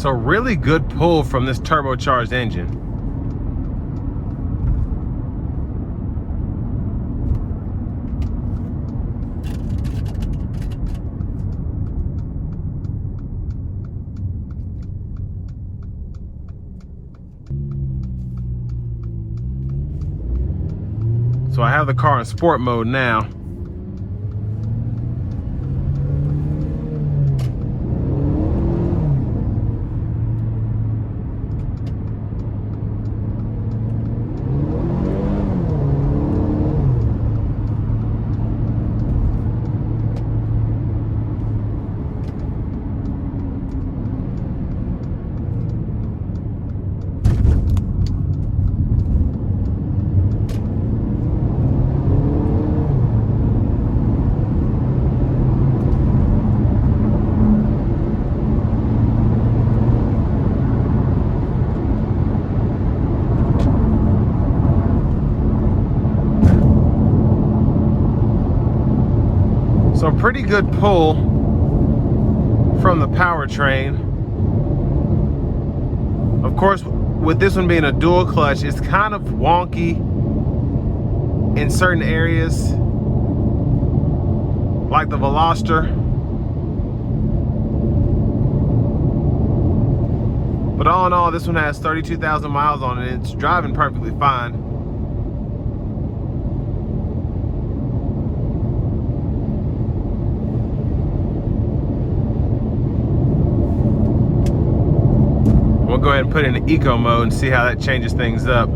So really good pull from this turbocharged engine. So I have the car in sport mode now. So pretty good pull from the powertrain. Of course, with this one being a dual clutch, it's kind of wonky in certain areas, like the Veloster. But all in all, this one has 32,000 miles on it. It's driving perfectly fine. We'll go ahead and put it in eco mode and see how that changes things up.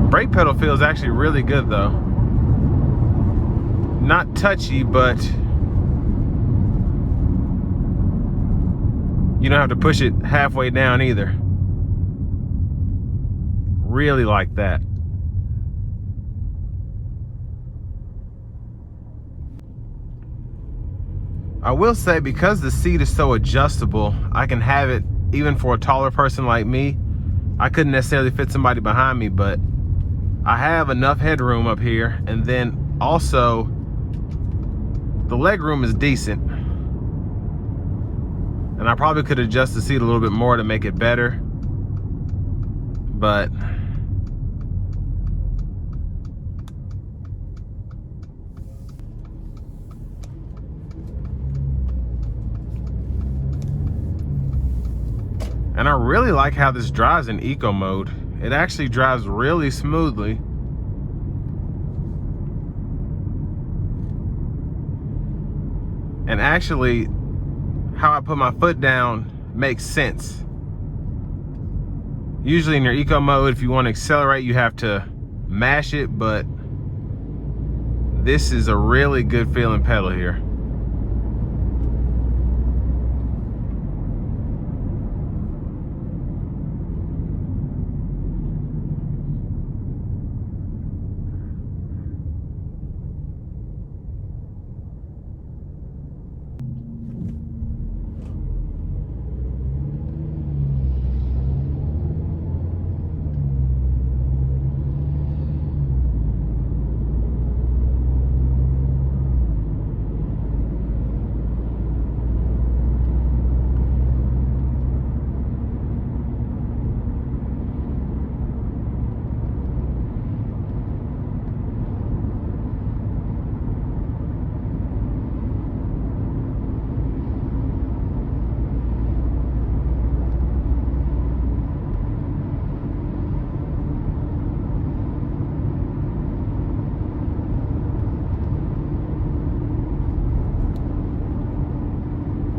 Brake pedal feels actually really good though. Not touchy, but you don't have to push it halfway down either. Really like that. I will say, because the seat is so adjustable, I can have it even for a taller person like me. I couldn't necessarily fit somebody behind me, but I have enough headroom up here, and then also the leg room is decent. And I probably could adjust the seat a little bit more to make it better, but and I really like how this drives in eco mode. It actually drives really smoothly. And actually, how I put my foot down makes sense. Usually in your eco mode, if you want to accelerate, you have to mash it, but this is a really good feeling pedal here.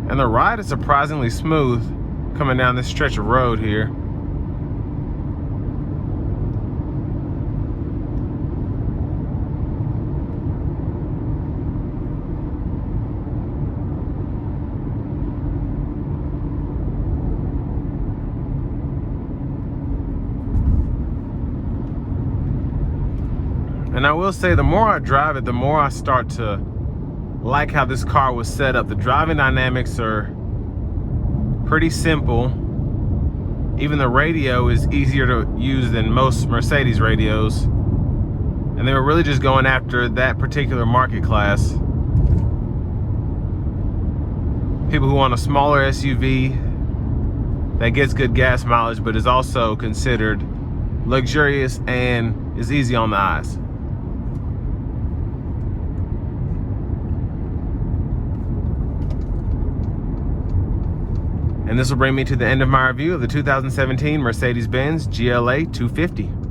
And the ride is surprisingly smooth coming down this stretch of road here. And I will say, the more I drive it, the more I start to like how this car was set up. The driving dynamics are pretty simple. Even the radio is easier to use than most Mercedes radios. And they were really just going after that particular market class. People who want a smaller SUV that gets good gas mileage, but is also considered luxurious and is easy on the eyes. And this will bring me to the end of my review of the 2017 Mercedes-Benz GLA 250.